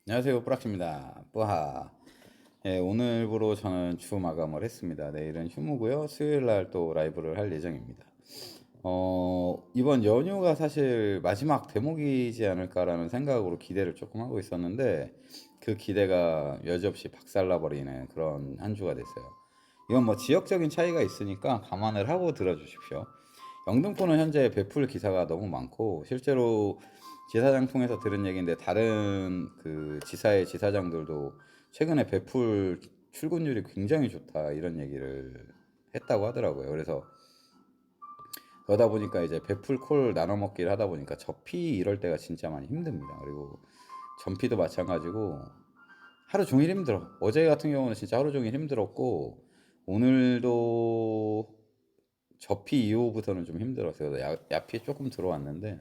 안녕하세요, 뿌락입니다. 뿌하. 예, 오늘부로 저는 주 마감을 했습니다. 내일은 휴무고요. 수요일 날 또 라이브를 할 예정입니다. 이번 연휴가 사실 마지막 대목이지 않을까라는 생각으로 기대를 조금 하고 있었는데 그 기대가 여지없이 박살나버리는 그런 한 주가 됐어요. 이건 뭐 지역적인 차이가 있으니까 감안을 하고 들어주십시오. 영등포는 현재 배풀 기사가 너무 많고 실제로 지사장 통해서 들은 얘기인데 다른 그 지사의 지사장들도 최근에 배풀 출근율이 굉장히 좋다 이런 얘기를 했다고 하더라고요. 그래서 그러다 보니까 이제 배풀 콜 나눠 먹기를 하다 보니까 접히 이럴 때가 진짜 많이 힘듭니다. 그리고 전피도 마찬가지고 하루 종일 힘들어. 어제 같은 경우는 진짜 하루 종일 힘들었고 오늘도 접히 이후부터는 좀 힘들었어요. 그래서 야피 조금 들어왔는데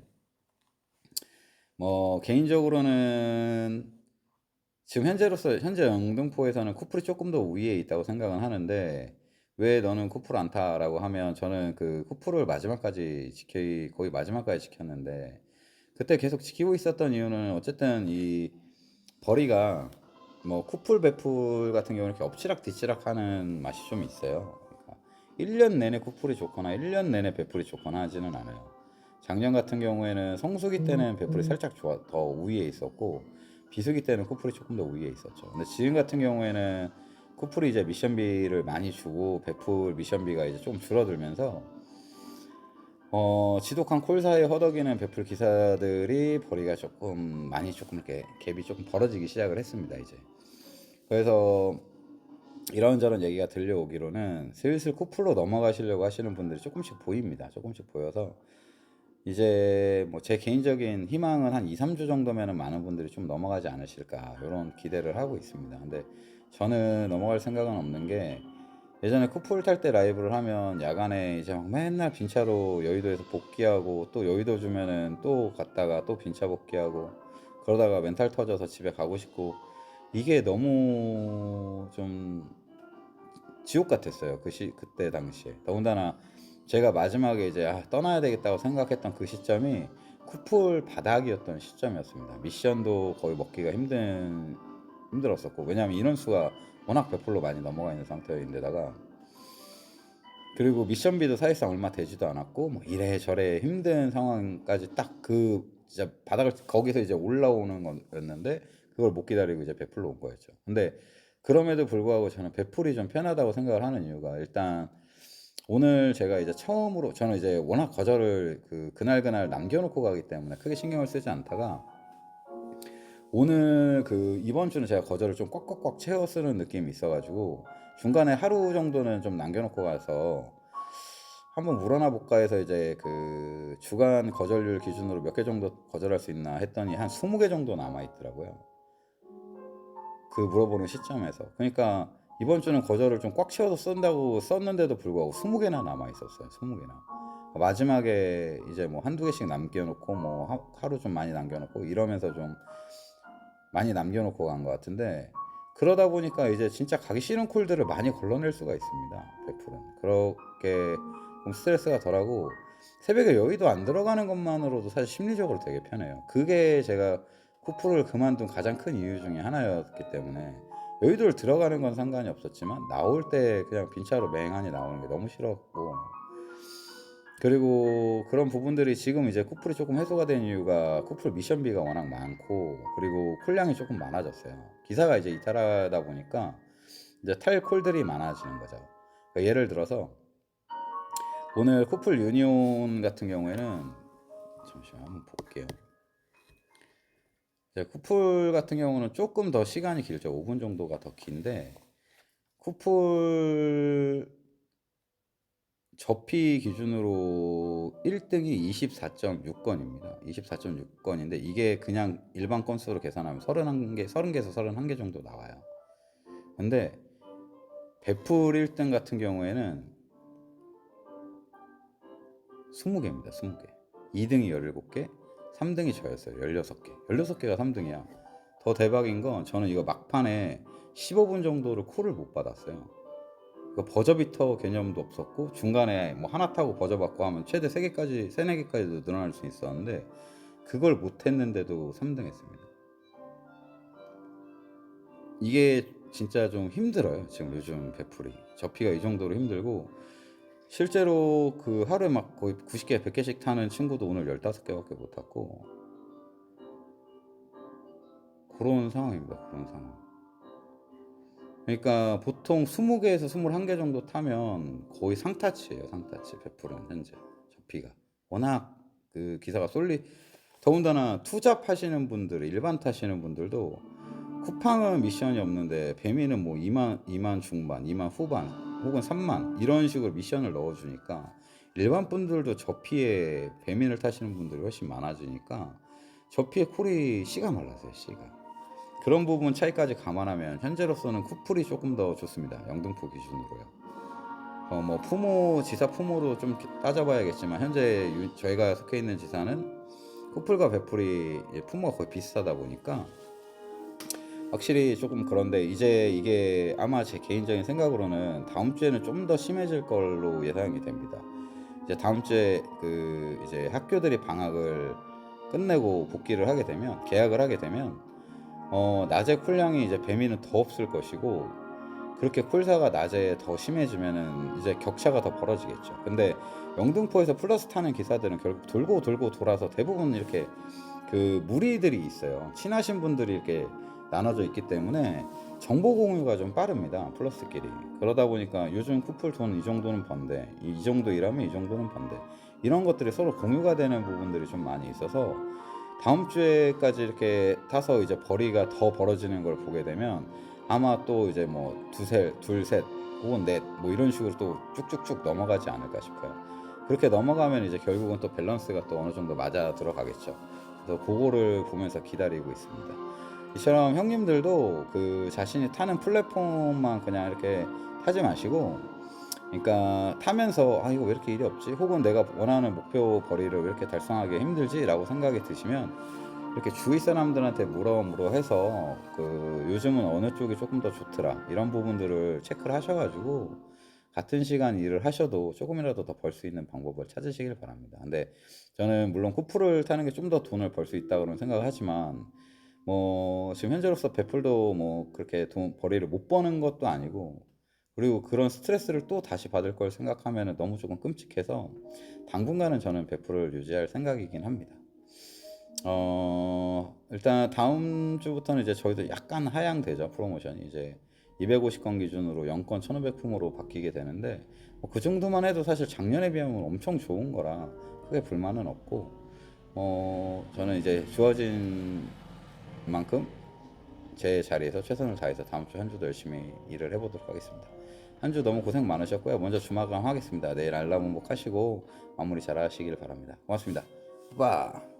뭐 개인적으로는 지금 현재 영등포에서는 쿠플이 조금 더 우위에 있다고 생각은 하는데 왜 너는 쿠플 안 타라고 하면 저는 그 쿠플을 마지막까지 거의 마지막까지 지켰는데 그때 계속 지키고 있었던 이유는 어쨌든 이 벌이가 뭐 쿠플 배풀 같은 경우는 이렇게 엎치락 뒤치락 하는 맛이 좀 있어요. 그러니까 1년 내내 쿠플이 좋거나 1년 내내 배풀이 좋거나 하지는 않아요. 작년 같은 경우에는 성수기 때는 배풀이 살짝 더 우위에 있었고 비수기 때는 쿠플이 조금 더 우위에 있었죠. 근데 지금 같은 경우에는 쿠플이 이제 미션비를 많이 주고 배풀 미션비가 이제 좀 줄어들면서 지독한 콜 사이에 허덕이는 배풀 기사들이 벌이가 조금 이렇게 갭이 조금 벌어지기 시작을 했습니다, 이제. 그래서 이런저런 얘기가 들려오기로는 슬슬 쿠플로 넘어가시려고 하시는 분들이 조금씩 보입니다. 조금씩 보여서 이제 뭐 제 개인적인 희망은 한 2, 3주 정도면은 많은 분들이 좀 넘어가지 않으실까 이런 기대를 하고 있습니다. 근데 저는 넘어갈 생각은 없는 게 예전에 쿠플 탈 때 라이브를 하면 야간에 이제 막 맨날 빈차로 여의도에서 복귀하고 또 여의도 주면은 또 갔다가 또 빈차 복귀하고 그러다가 멘탈 터져서 집에 가고 싶고 이게 너무 좀 지옥 같았어요. 그때 당시에. 더군다나 제가 마지막에 이제 떠나야 되겠다고 생각했던 그 시점이 쿠플 바닥이었던 시점이었습니다. 미션도 거의 먹기가 힘들었었고 왜냐하면 인원수가 워낙 배풀로 많이 넘어가 있는 상태인데다가 그리고 미션비도 사실상 얼마 되지도 않았고 뭐 이래저래 힘든 상황까지 딱 그 진짜 바닥을 거기서 이제 올라오는 거였는데 그걸 못 기다리고 이제 배풀로 온 거였죠. 근데 그럼에도 불구하고 저는 배풀이 좀 편하다고 생각을 하는 이유가 일단 오늘 제가 이제 처음으로 저는 이제 워낙 거절을 그날 남겨놓고 가기 때문에 크게 신경을 쓰지 않다가 오늘 이번 주는 제가 거절을 좀 꽉꽉꽉 채워 쓰는 느낌이 있어가지고 중간에 하루 정도는 좀 남겨놓고 가서 한번 물어나 볼까 해서 이제 그 주간 거절률 기준으로 몇 개 정도 거절할 수 있나 했더니 한 20개 정도 남아 있더라고요. 그 물어보는 시점에서. 그러니까 이번 주는 거절을 좀 꽉 채워서 쓴다고 썼는데도 불구하고 20개나 남아 있었어요. 20개나. 마지막에 이제 뭐 한두 개씩 남겨놓고 뭐 하루 좀 많이 남겨놓고 이러면서 좀 많이 남겨놓고 간 것 같은데 그러다 보니까 이제 진짜 가기 싫은 콜들을 많이 걸러낼 수가 있습니다. 100%는 그렇게 좀 스트레스가 덜하고 새벽에 여의도 안 들어가는 것만으로도 사실 심리적으로 되게 편해요. 그게 제가 쿠플을 그만둔 가장 큰 이유 중에 하나였기 때문에 여의도를 들어가는 건 상관이 없었지만 나올 때 그냥 빈차로 맹하니 나오는 게 너무 싫었고 그리고 그런 부분들이 지금 이제 쿠플이 조금 해소가 된 이유가 쿠플 미션비가 워낙 많고 그리고 콜량이 조금 많아졌어요. 기사가 이제 이탈하다 보니까 이제 탈 콜들이 많아지는 거죠. 그러니까 예를 들어서 오늘 쿠플 유니온 같은 경우에는 잠시만 한번 볼게요. 쿠플 같은 경우는 조금 더 시간이 길죠. 5분 정도가 더 긴데 쿠플 접히 기준으로 1등이 24.6건입니다. 24.6건인데 이게 그냥 일반 건수로 계산하면 30개에서 31개 정도 나와요. 근데 배풀 1등 같은 경우에는 20개입니다. 20개. 2등이 17개, 3등이 저였어요. 16개. 16개가 3등이야. 더 대박인 건 저는 이거 막판에 15분 정도를 콜을 못 받았어요. 버저비터 개념도 없었고 중간에 뭐 하나 타고 버저 받고 하면 최대 3개까지 3, 4개까지도 늘어날 수 있었는데 그걸 못 했는데도 3등 했습니다. 이게 진짜 좀 힘들어요. 지금 요즘 배풀이 접히가 이 정도로 힘들고 실제로 그 하루에 막 거의 90개, 100개씩 타는 친구도 오늘 15개밖에 못 탔고 그런 상황입니다. 그런 상황. 그러니까 보통 20개에서 21개 정도 타면 거의 상타치예요. 상타치 배풀은 현재 접히가 워낙 그 기사가 쏠리 더군다나 투잡하시는 분들 일반 타시는 분들도 쿠팡은 미션이 없는데 배미는 뭐 2만 중반, 2만 후반 혹은 3만 이런 식으로 미션을 넣어주니까 일반 분들도 저피에 배민을 타시는 분들이 훨씬 많아지니까 저피의 콜이 씨가 말랐어요. 씨가 그런 부분 차이까지 감안하면 현재로서는 쿠플이 조금 더 좋습니다. 영등포 기준으로요. 뭐 푸모 지사 푸모로 좀 따져봐야겠지만 현재 저희가 속해 있는 지사는 쿠플과 배풀이 푸모가 거의 비슷하다 보니까 확실히 조금 그런데 이제 이게 아마 제 개인적인 생각으로는 다음 주에는 좀 더 심해질 걸로 예상이 됩니다. 이제 다음 주에 그 이제 학교들이 방학을 끝내고 복귀를 하게 되면 개학을 하게 되면 낮에 쿨량이 이제 배미는 더 없을 것이고 그렇게 콜사가 낮에 더 심해지면은 이제 격차가 더 벌어지겠죠. 근데 영등포에서 플러스 타는 기사들은 결국 돌고 돌고 돌아서 대부분 이렇게 그 무리들이 있어요. 친하신 분들이 이렇게 나눠져 있기 때문에 정보 공유가 좀 빠릅니다. 플러스끼리. 그러다 보니까 요즘 쿠플 돈 이 정도는 번대, 이 정도 일하면 이 정도는 번대. 이런 것들이 서로 공유가 되는 부분들이 좀 많이 있어서 다음 주에까지 이렇게 타서 이제 벌이가 더 벌어지는 걸 보게 되면 아마 또 이제 뭐 둘, 셋 혹은 넷 뭐 이런 식으로 또 쭉쭉쭉 넘어가지 않을까 싶어요. 그렇게 넘어가면 이제 결국은 또 밸런스가 또 어느 정도 맞아 들어가겠죠. 그래서 그거를 보면서 기다리고 있습니다. 이처럼 형님들도 그 자신이 타는 플랫폼만 그냥 이렇게 타지 마시고 그러니까 타면서 아 이거 왜 이렇게 일이 없지? 혹은 내가 원하는 목표 거리를 왜 이렇게 달성하기 힘들지? 라고 생각이 드시면 이렇게 주위 사람들한테 물어 해서 그 요즘은 어느 쪽이 조금 더 좋더라 이런 부분들을 체크를 하셔가지고 같은 시간 일을 하셔도 조금이라도 더 벌 수 있는 방법을 찾으시길 바랍니다. 근데 저는 물론 쿠프를 타는 게 좀 더 돈을 벌 수 있다고는 생각을 하지만 뭐 지금 현재로서 베풀도 뭐 그렇게 돈 벌이를 못 버는 것도 아니고 그리고 그런 스트레스를 또 다시 받을 걸 생각하면 너무 조금 끔찍해서 당분간은 저는 베풀을 유지할 생각이긴 합니다. 일단 다음 주부터는 이제 저희도 약간 하향되죠. 프로모션이 이제 250건 기준으로 0건 1500 품으로 바뀌게 되는데 뭐그 정도만 해도 사실 작년에 비하면 엄청 좋은 거라 크게 불만은 없고 저는 이제 주어진 만큼 제 자리에서 최선을 다해서 다음 주 한 주도 열심히 일을 해보도록 하겠습니다. 한 주 너무 고생 많으셨고요. 먼저 주마감 하겠습니다. 내일 알람 운복 하시고 마무리 잘 하시길 바랍니다. 고맙습니다. 빠.